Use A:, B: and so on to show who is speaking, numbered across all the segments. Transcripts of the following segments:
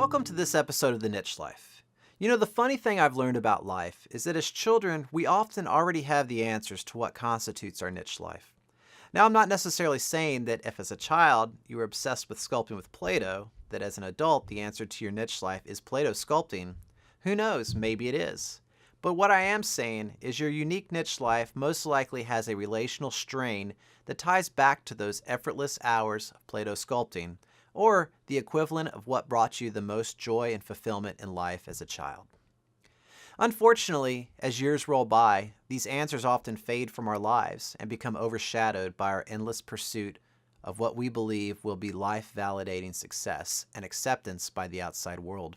A: Welcome to this episode of the Nitch Life. You know, the funny thing I've learned about life is that as children, we often already have the answers to what constitutes our niche life. Now, I'm not necessarily saying that if as a child you were obsessed with sculpting with Play-Doh, that as an adult the answer to your niche life is Play-Doh sculpting. Who knows, maybe it is. But what I am saying is your unique niche life most likely has a relational strain that ties back to those effortless hours of Play-Doh sculpting, or the equivalent of what brought you the most joy and fulfillment in life as a child. Unfortunately, as years roll by, these answers often fade from our lives and become overshadowed by our endless pursuit of what we believe will be life-validating success and acceptance by the outside world.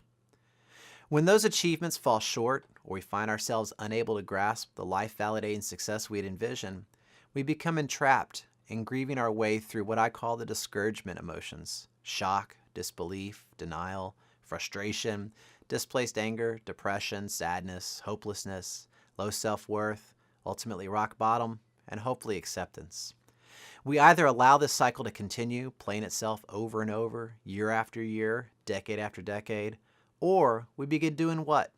A: When those achievements fall short, or we find ourselves unable to grasp the life-validating success we had envisioned, we become entrapped in grieving our way through what I call the discouragement emotions: shock, disbelief, denial, frustration, displaced anger, depression, sadness, hopelessness, low self-worth, ultimately rock bottom, and hopefully acceptance. We either allow this cycle to continue, playing itself over and over, year after year, decade after decade, or we begin doing what?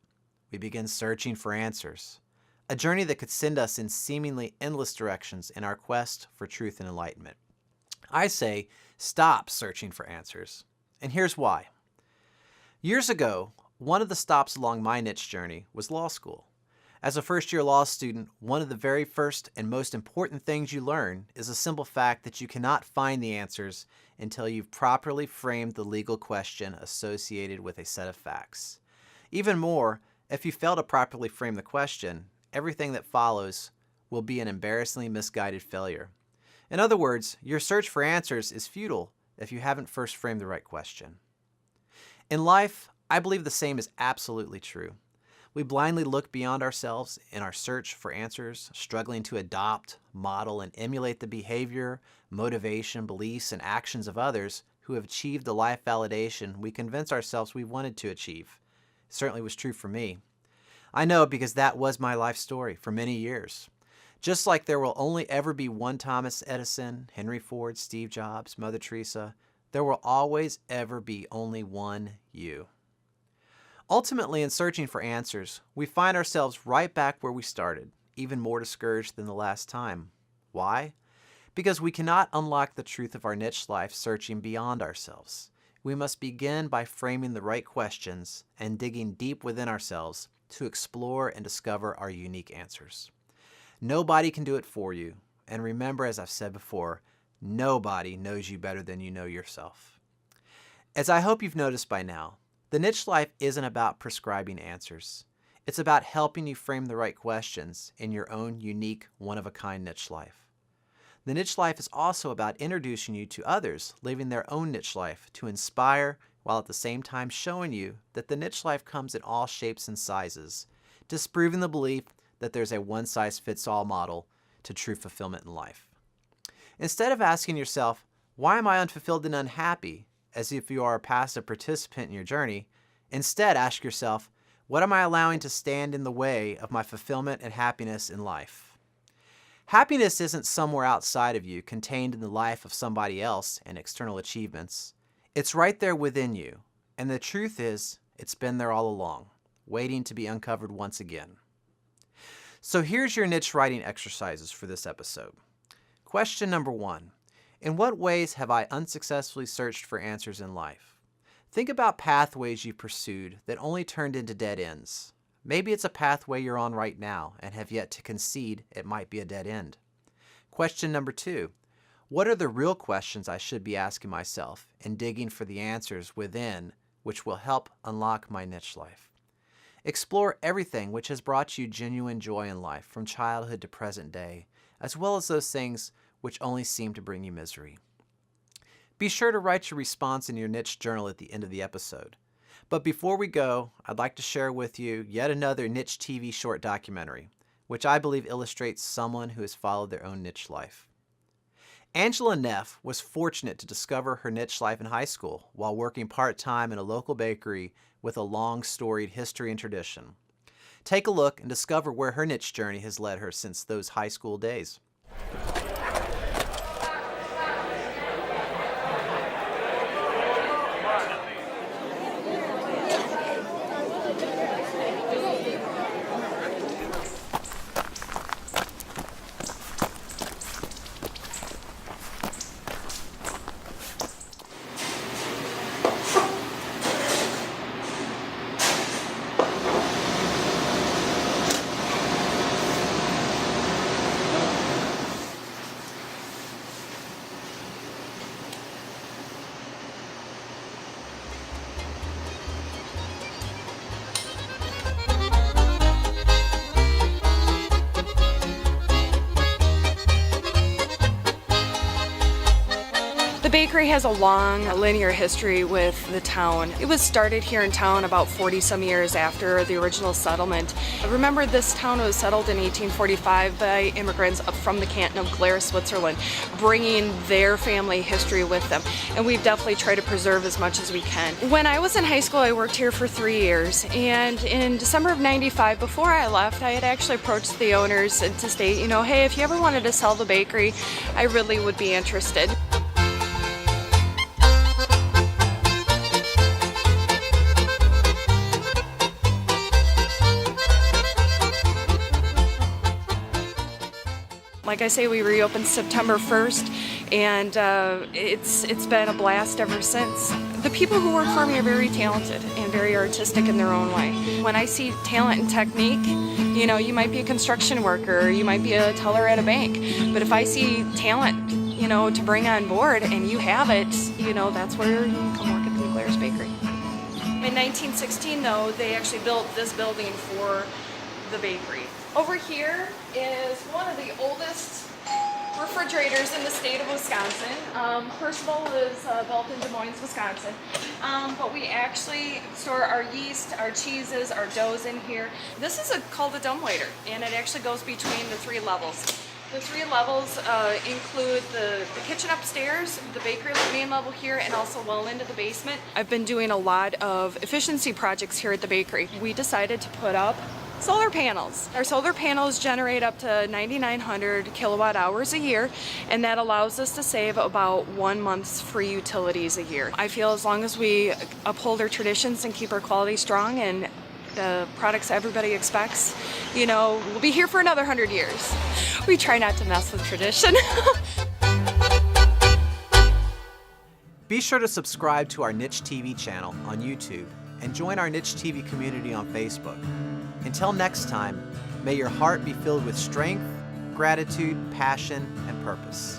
A: We begin searching for answers. A journey that could send us in seemingly endless directions in our quest for truth and enlightenment. I say, stop searching for answers. And here's why. Years ago, one of the stops along my niche journey was law school. As a first-year law student, one of the very first and most important things you learn is the simple fact that you cannot find the answers until you've properly framed the legal question associated with a set of facts. Even more, if you fail to properly frame the question, everything that follows will be an embarrassingly misguided failure. In other words, your search for answers is futile if you haven't first framed the right question. In life, I believe the same is absolutely true. We blindly look beyond ourselves in our search for answers, struggling to adopt, model, and emulate the behavior, motivation, beliefs, and actions of others who have achieved the life validation we convince ourselves we wanted to achieve. It certainly was true for me. I know because that was my life story for many years. Just like there will only ever be one Thomas Edison, Henry Ford, Steve Jobs, Mother Teresa, there will always ever be only one you. Ultimately, in searching for answers, we find ourselves right back where we started, even more discouraged than the last time. Why? Because we cannot unlock the truth of our niche life searching beyond ourselves. We must begin by framing the right questions and digging deep within ourselves to explore and discover our unique answers. Nobody can do it for you, and remember, as I've said before, nobody knows you better than you know yourself. As I hope you've noticed by now, the niche life isn't about prescribing answers. It's about helping you frame the right questions in your own unique, one-of-a-kind niche life. The niche life is also about introducing you to others living their own niche life to inspire, while at the same time showing you that the niche life comes in all shapes and sizes, disproving the belief that there's a one-size-fits-all model to true fulfillment in life. Instead of asking yourself, why am I unfulfilled and unhappy, as if you are a passive participant in your journey, instead ask yourself, what am I allowing to stand in the way of my fulfillment and happiness in life? Happiness isn't somewhere outside of you, contained in the life of somebody else and external achievements. It's right there within you, and the truth is, it's been there all along, waiting to be uncovered once again. So here's your niche writing exercises for this episode. Question number 1. In what ways have I unsuccessfully searched for answers in life? Think about pathways you pursued that only turned into dead ends. Maybe it's a pathway you're on right now and have yet to concede it might be a dead end. Question number 2. What are the real questions I should be asking myself and digging for the answers within which will help unlock my niche life? Explore everything which has brought you genuine joy in life from childhood to present day, as well as those things which only seem to bring you misery. Be sure to write your response in your niche journal at the end of the episode. But before we go, I'd like to share with you yet another NitchTV short documentary, which I believe illustrates someone who has followed their own niche life. Angela Neff was fortunate to discover her niche life in high school while working part-time in a local bakery with a long storied history and tradition. Take a look and discover where her niche journey has led her since those high school days.
B: The bakery has a long linear history with the town. It was started here in town about 40 some years after the original settlement. Remember, this town was settled in 1845 by immigrants up from the canton of Glarus, Switzerland, bringing their family history with them. And we've definitely tried to preserve as much as we can. When I was in high school, I worked here for 3 years. And in December of '95, before I left, I had actually approached the owners to state, you know, hey, if you ever wanted to sell the bakery, I really would be interested. Like I say, we reopened September 1st, and it's been a blast ever since. The people who work for me are very talented and very artistic in their own way. When I see talent and technique, you know, you might be a construction worker, or you might be a teller at a bank, but if I see talent, you know, to bring on board and you have it, you know, that's where you can come work at the Glarus Bakery. In 1916, though, they actually built this building for the bakery. Over here is one of the oldest refrigerators in the state of Wisconsin. Percival is built in Des Moines, Wisconsin. But we actually store our yeast, our cheeses, our doughs in here. This is called a dumbwaiter, and it actually goes between the 3 levels. The 3 levels include the kitchen upstairs, the bakery main level here, and also well into the basement. I've been doing a lot of efficiency projects here at the bakery. We decided to put up solar panels. Our solar panels generate up to 9,900 kilowatt hours a year, and that allows us to save about 1 month's free utilities a year. I feel as long as we uphold our traditions and keep our quality strong and the products everybody expects, you know, we'll be here for another 100 years. We try not to mess with tradition.
A: Be sure to subscribe to our Nitch TV channel on YouTube and join our Nitch TV community on Facebook. Until next time, may your heart be filled with strength, gratitude, passion, and purpose.